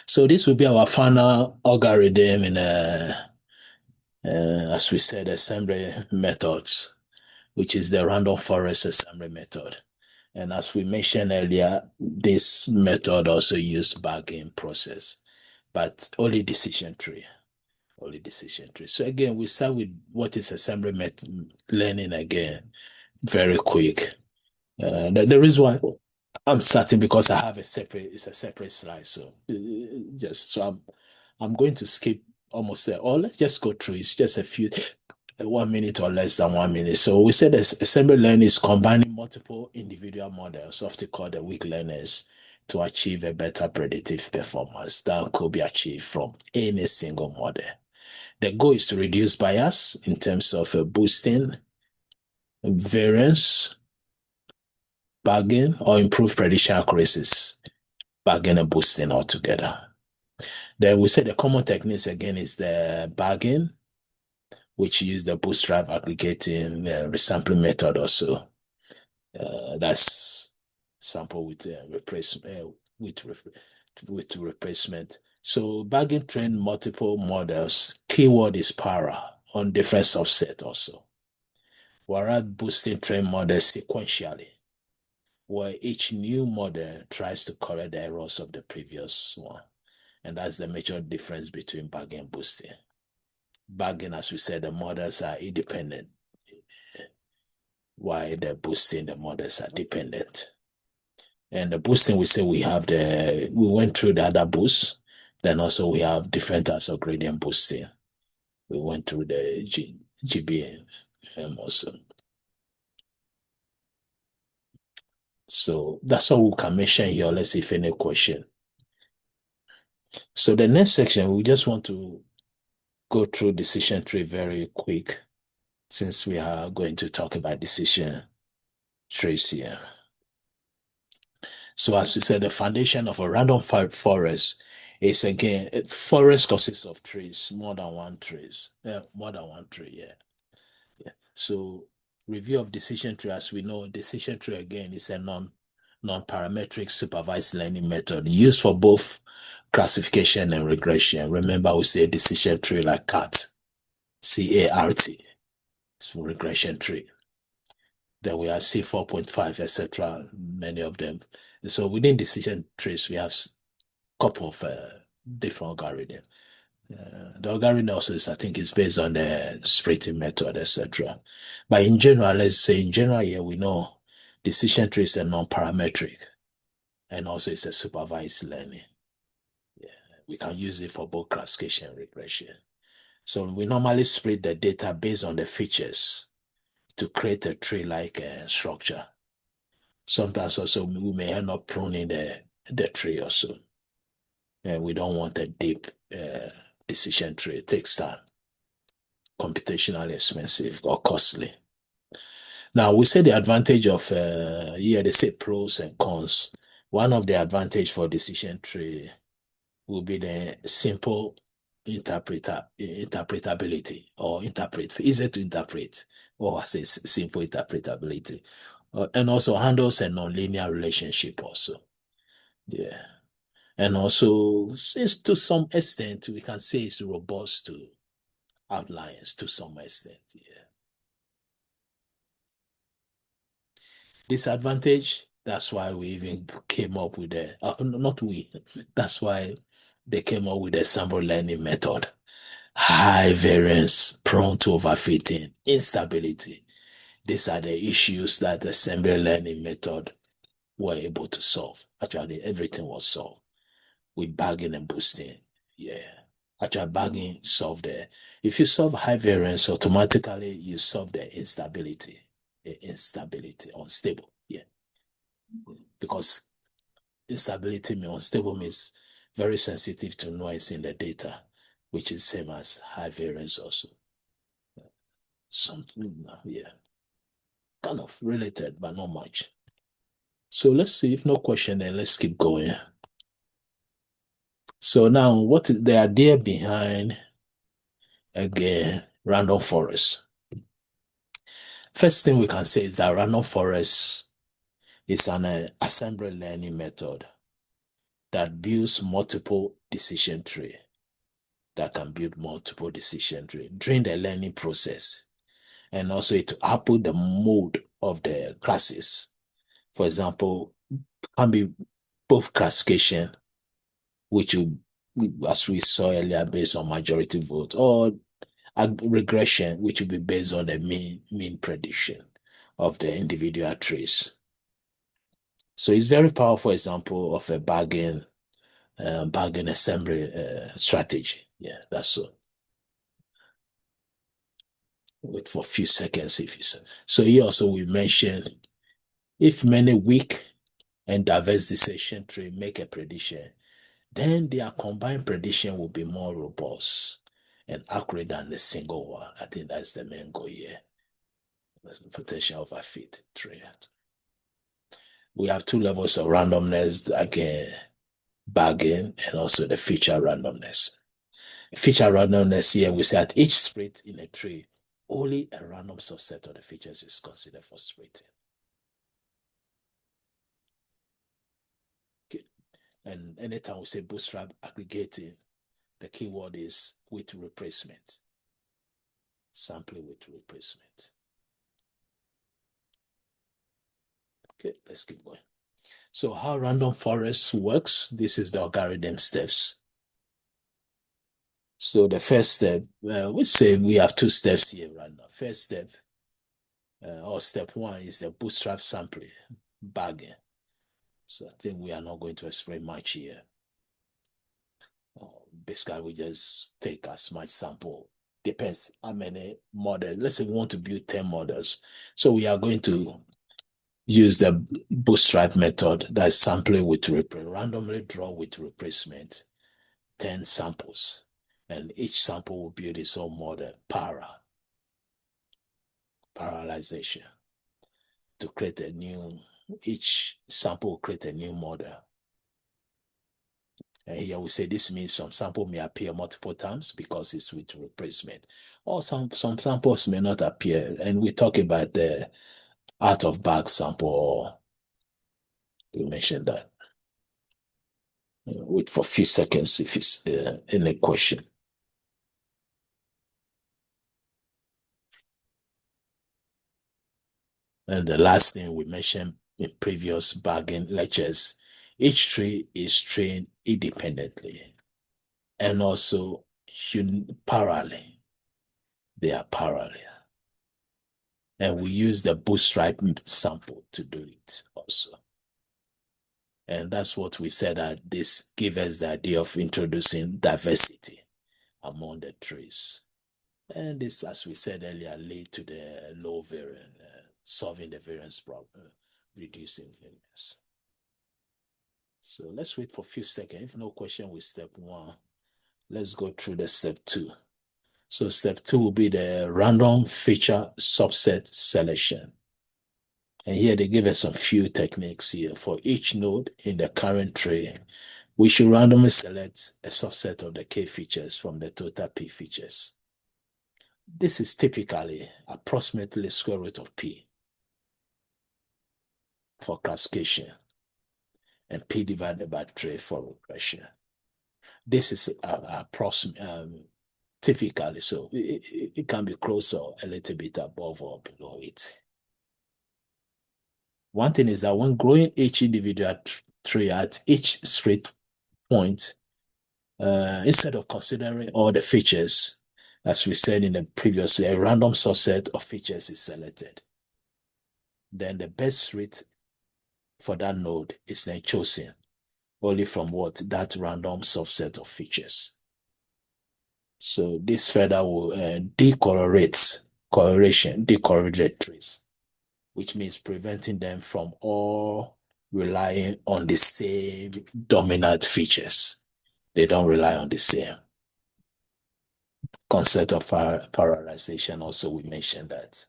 So this will be our final algorithm in as we said, assembly methods, which is the random forest assembly method. And as we mentioned earlier, this method also uses back-end process, but only decision tree. Only decision tree. So again, we start with what is assembly learning again, very quick. The reason why I'm starting because I have it's a separate slide. So I'm going to skip almost, or let's just go through. It's just a few, 1 minute or less than 1 minute. So we said this assembly learning is combining multiple individual models, often called the weak learners, to achieve a better predictive performance that could be achieved from any single model. The goal is to reduce bias in terms of boosting variance, bargain, or improve prediction accuracies, bargain and boosting altogether. Then we say the common techniques again is the bargain, which use the Bootstrap Aggregating resampling method also. That's sample with replacement. So bargain train multiple models. Keyword is para on different subset also. Whereas boosting train models sequentially, where each new model tries to correct the errors of the previous one. And that's the major difference between bargain and boosting. Bargain, as we said, the models are independent, while the boosting, the models are dependent. And the boosting, we say we went through the AdaBoost. Then also we have different types of gradient boosting. We went through the GBM also. So that's all we can mention here. Let's see if any question. So the next section, we just want to go through decision tree very quick, since we are going to talk about decision trees here. So as we said, the foundation of a random forest is, again, forest consists of trees, more than one tree, yeah. So review of decision tree, as we know, decision tree again is a non-parametric supervised learning method used for both classification and regression. Remember, we say decision tree like CAT, C-A-R-T. It's for regression tree. Then we have C4.5, etc. Many of them. So within decision trees, we have a couple of different algorithms. The algorithm also is, I think, is based on the splitting method, etc. But in general, let's say in general here, we know decision tree is a non-parametric, and also it's a supervised learning. Yeah, we can use it for both classification and regression. So we normally split the data based on the features to create a tree-like structure. Sometimes also we may end up pruning the tree also. And we don't want a deep decision tree. It takes time, computationally expensive or costly. Now, we say the advantage of, they say pros and cons. One of the advantage for decision tree will be the simple interpretability, or easy to interpret, or I say simple interpretability. And also handles a nonlinear relationship also. Yeah. And also, since to some extent, we can say it's robust to outliers to some extent. Yeah. Disadvantage, that's why we even came up with not we, that's why they came up with the ensemble learning method. High variance, prone to overfitting, instability. These are the issues that the assembly learning method were able to solve. Actually, everything was solved with bagging and boosting. Yeah. Actually, bagging solved if you solve high variance, automatically you solve the instability, unstable. Yeah. Because instability means unstable means very sensitive to noise in the data, which is same as high variance also. Something, yeah. Kind of related, but not much. So let's see, if no question, then let's keep going. So now, what is the idea behind, again, random forest? First thing we can say is that random forest is an assembly learning method that builds multiple decision tree that can build multiple decision tree during the learning process. And also it output the mode of the classes. For example, can be both classification, which will, as we saw earlier, based on majority vote, or regression, which will be based on the mean prediction of the individual trees. So it's very powerful example of a bargain assembly strategy. Yeah, that's so. Wait for a few seconds if you say. So here also we mentioned if many weak and diverse decision tree make a prediction, then their combined prediction will be more robust and accurate than the single one. I think that's the main goal here. That's the potential of a fit tree. We have two levels of randomness, again, bargain, and also the feature randomness. Feature randomness here, we say at each split in a tree, only a random subset of the features is considered for splitting. Okay. And anytime we say bootstrap aggregating, the keyword is with replacement. Sampling with replacement. Okay, let's keep going. So how random forest works, this is the algorithm steps. So the first step, we say we have two steps here right now. First step, or step one, is the bootstrap sampling, bargain. So I think we are not going to explain much here. Basically, we just take as much sample. Depends how many models. Let's say we want to build 10 models. So we are going to use the bootstrap method, that's sampling with randomly draw with replacement, 10 samples. And each sample will build its own model, parallelization, to create a new, each sample will create a new model. And here we say this means some sample may appear multiple times because it's with replacement. Or some samples may not appear. And we talk about the out of bag sample. We mentioned that. Wait for a few seconds if it's any question. And the last thing we mentioned in previous bargain lectures, each tree is trained independently and also parallel. They are parallel. And we use the bootstrap sample to do it also. And that's what we said, that this gives us the idea of introducing diversity among the trees. And this, as we said earlier, lead to the low variance, solving the variance problem, reducing variance. So let's wait for a few seconds. If no question with step one, let's go through the step two. So step two will be the random feature subset selection. And here they give us some few techniques here. For each node in the current tree, we should randomly select a subset of the K features from the total P features. This is typically approximately square root of P for classification and P divided by 3 for regression. This is typically, so it can be closer, a little bit above or below it. One thing is that when growing each individual tree at each split point, instead of considering all the features, as we said in the previous, a random subset of features is selected. Then the best rate for that node is then chosen only from what? That random subset of features. So this further will decorrelate trees, which means preventing them from all relying on the same dominant features. They don't rely on the same. Concept of parallelization also, we mentioned that.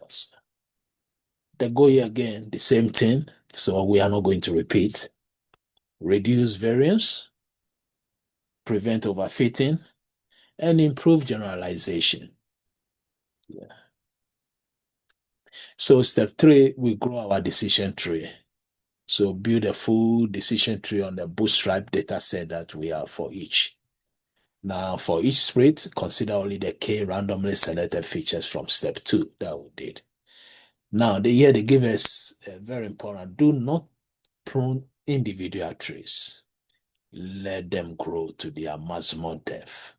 Also. The goal here again, the same thing, so we are not going to repeat. Reduce variance, prevent overfitting, and improve generalization. Yeah. So step three, we grow our decision tree. So build a full decision tree on the Bootstrap data set that we have for each. Now, for each split, consider only the k randomly selected features from step 2 that we did. Now, here they give us very important, do not prune individual trees. Let them grow to their maximum depth.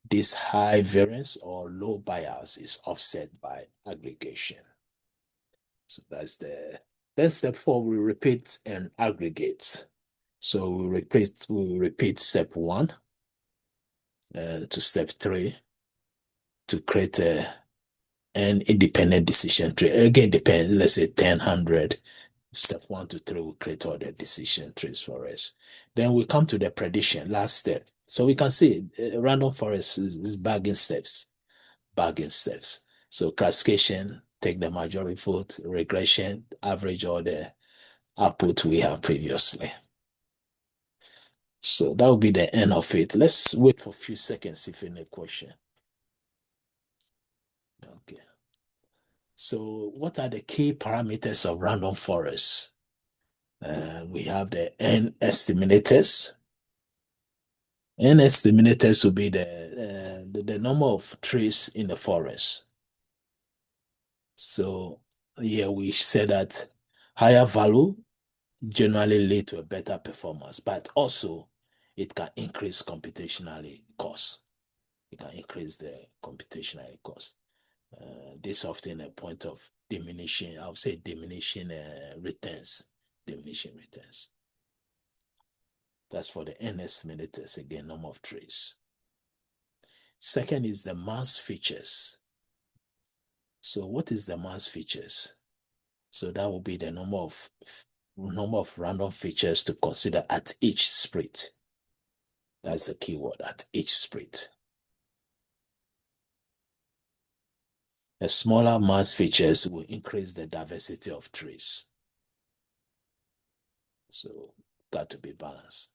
This high variance or low bias is offset by aggregation. So that's then step 4, we repeat and aggregate. So we repeat step 1 to step 3 to create an independent decision tree. Again, depends, let's say 10, 100. Step 1 to 3 will create all the decision trees for us. Then we come to the prediction, last step. So we can see random forest is bagging steps. So classification, take the majority vote, regression, average all the output we have previously. So that will be the end of it. Let's wait for a few seconds if any question. Okay. So what are the key parameters of random forest? We have the N estimators. N estimators will be the number of trees in the forest. So here we say that higher value generally lead to a better performance, but also it can increase computationally cost. It can increase the computational cost. This often a point of diminishing, I would say diminishing returns. Diminishing returns. That's for the N estimators, again, number of trees. Second is the mass features. So what is the mass features? So that will be the number of random features to consider at each split. That's the keyword, at each split. The smaller mass features will increase the diversity of trees. So got to be balanced.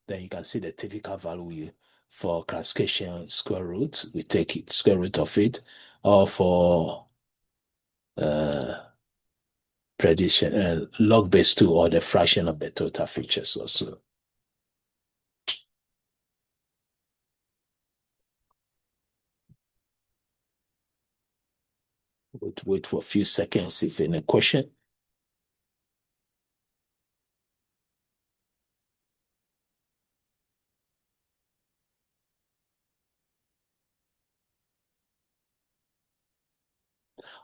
Then you can see the typical value for classification square root. We take it square root of it, or for prediction log base 2 or the fraction of the total features also. Wait for a few seconds if any question.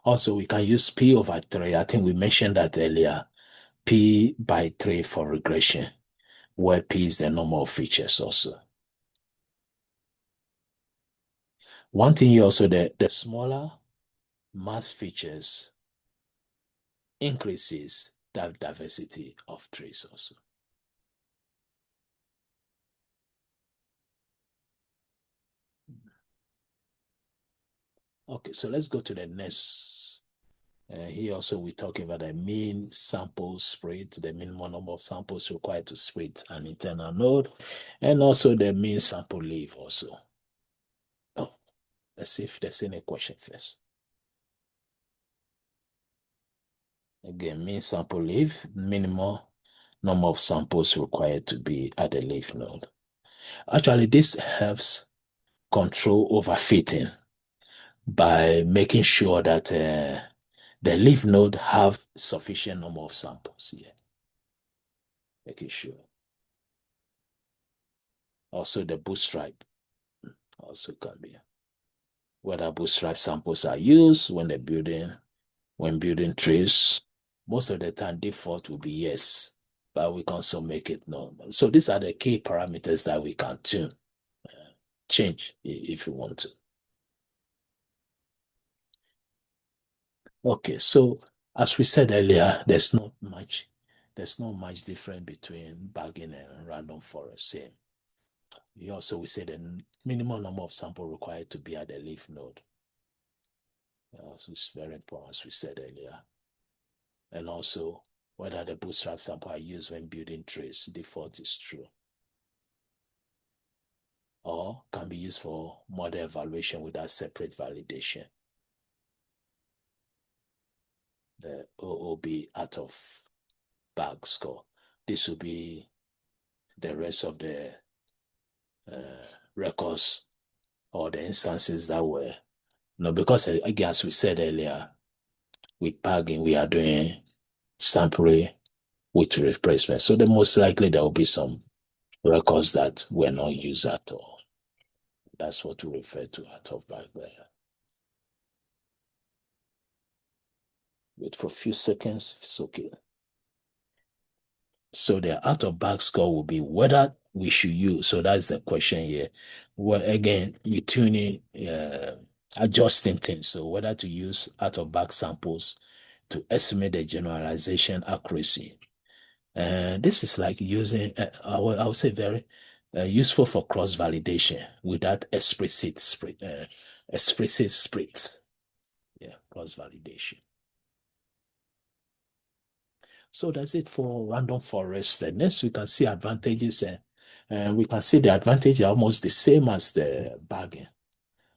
Also, we can use P over 3. I think we mentioned that earlier. P by 3 for regression, where P is the number of features also. One thing here also, the smaller mass features increases the diversity of trees also. Okay, so let's go to the next. Here also we're talking about the mean sample spread, the minimum number of samples required to spread an internal node, and also the mean sample leave also. Oh, let's see if there's any question first. Again, mean sample leave, minimum number of samples required to be at the leaf node. Actually, this helps control overfitting by making sure that the leaf node have sufficient number of samples here. Making sure. Also the bootstrap also can be. Whether bootstrap samples are used when building trees, most of the time default will be yes, but we can also make it no. So these are the key parameters that we can tune, change if you want to. Okay, so as we said earlier, there's not much difference between bagging and random forest. Same. We say the minimum number of samples required to be at the leaf node. So it's very important, as we said earlier. And also, whether the bootstrap sample are used when building trees, default is true. Or can be used for model evaluation without separate validation. the OOB out of bag score. This will be the rest of the records or the instances that were, because again, as we said earlier, with bagging, we are doing sampling with replacement. So the most likely there will be some records that were not used at all. That's what we refer to out of bag there. Wait for a few seconds if it's okay. So the out of bag score will be whether we should use. So that's the question here. Well, again, we tuning, adjusting things. So whether to use out of bag samples to estimate the generalization accuracy. This is like using, I would say very useful for cross validation without explicit splits. Yeah, cross validation. So that's it for random forest. The next we can see advantages, and we can see the advantage are almost the same as the bagging.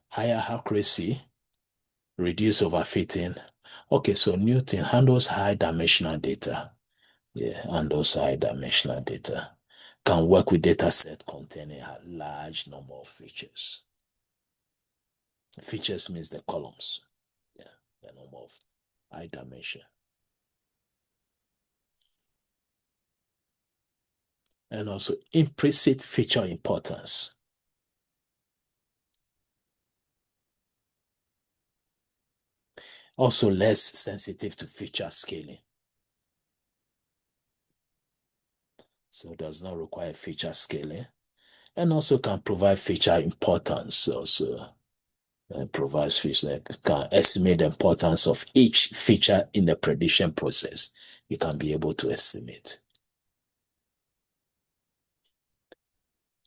Higher accuracy, reduce overfitting. Okay, so new thing handles high dimensional data. Yeah, handles high dimensional data. Can work with data set containing a large number of features. Features means the columns. Yeah, the number of high dimension. And also implicit feature importance. Also less sensitive to feature scaling. So it does not require feature scaling. And also can provide feature importance. Also provides feature, can estimate the importance of each feature in the prediction process. You can be able to estimate.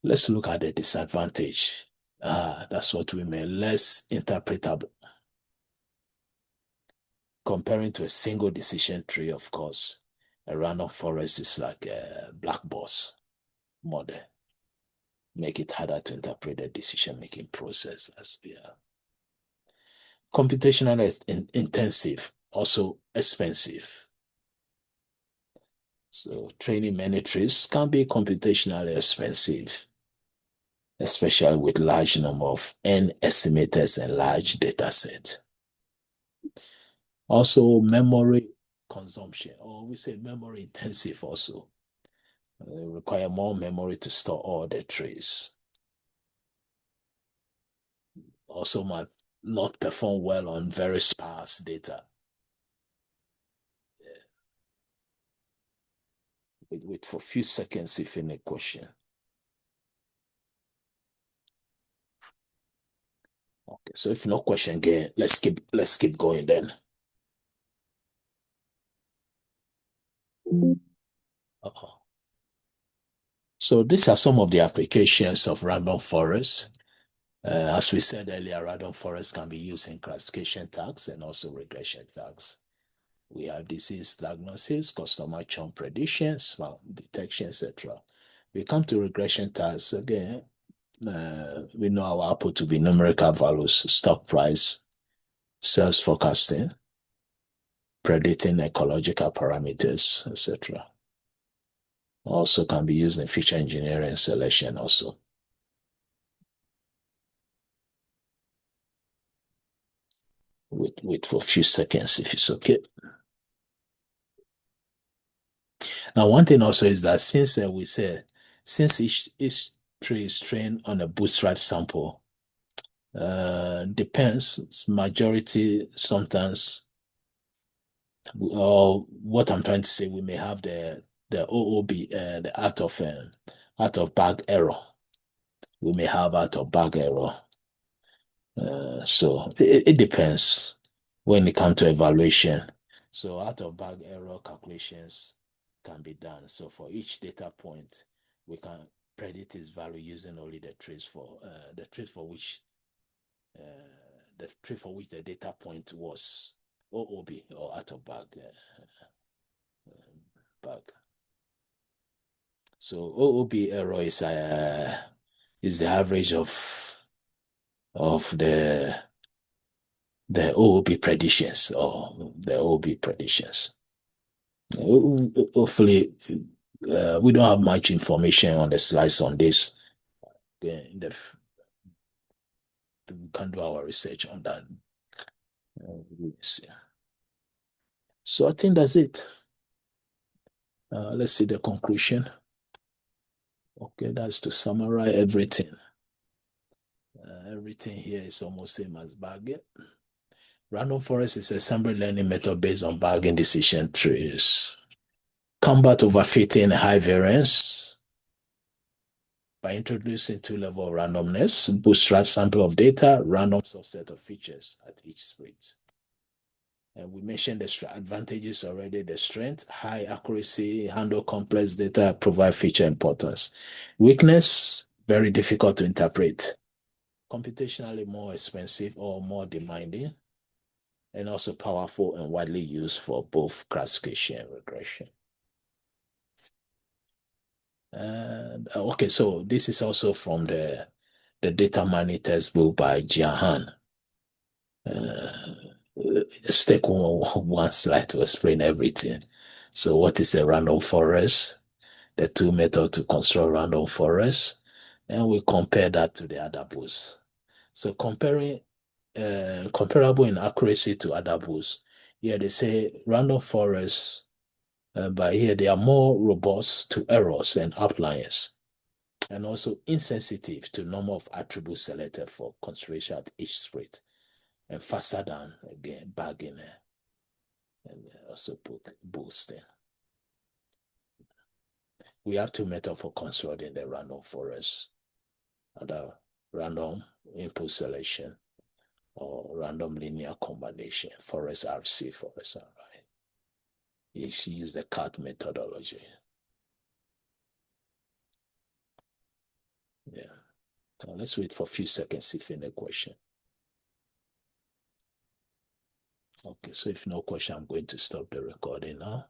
Let's look at the disadvantage. That's what we mean, less interpretable. Comparing to a single decision tree, of course, a random forest is like a black box model. Make it harder to interpret the decision-making process as we are. Computational intensive, also expensive. So training many trees can be computationally expensive, especially with large number of n estimators and large data set. Also memory consumption, or we say memory intensive also. Require more memory to store all the trees. Also might not perform well on very sparse data. Yeah. Wait for a few seconds if any question. Okay, so if no question again, let's keep going then. Uh-huh. So these are some of the applications of random forest. As we said earlier, random forest can be used in classification tags and also regression tags. We have disease diagnosis, customer churn predictions, detection, etc. We come to regression tags again. We know our output to be numerical values, stock price, sales forecasting, predicting ecological parameters, etc. Also can be used in feature engineering selection also. Wait for a few seconds if it's okay. Now, one thing also is that since we said, since each tree is trained on a bootstrap sample, depends, majority sometimes, or what I'm trying to say, we may have the OOB, the out of bag error. We may have out of bag error. So it depends when it comes to evaluation. So out of bag error calculations can be done. So for each data point, we can predict its value using only the trace for which uh, the data point was OOB or out of bag bag. So OOB error is the average of the the OOB predictions or the OOB predictions. Hopefully, we don't have much information on the slides on this. We can do our research on that. So I think that's it. Let's see the conclusion. Okay, that's to summarize everything. Everything here is almost same as bargain. Random forest is a assembly learning method based on bargain decision trees. Combat overfitting high variance by introducing two-level randomness, bootstrap sample of data, random subset of features at each split. And we mentioned the advantages already, the strength, high accuracy, handle complex data, provide feature importance. Weakness, very difficult to interpret. Computationally more expensive or more demanding, and also powerful and widely used for both classification and regression. And okay, so this is also from the data mining textbook by Jiahan. Just take one slide to explain everything. So what is a random forest? The two methods to construct random forest, and we compare that to the AdaBoost. So comparing comparable in accuracy to AdaBoost. Here they say random forests, but here they are more robust to errors and outliers, and also insensitive to number of attributes selected for consideration at each split, and faster than, again, bargaining, and also boosting. We have two methods for constructing the random forest: either random input selection or random linear combination, forest RC, forest RI. You should use the CAT methodology. Yeah. Now let's wait for a few seconds if any question. Okay, so if no question, I'm going to stop the recording now.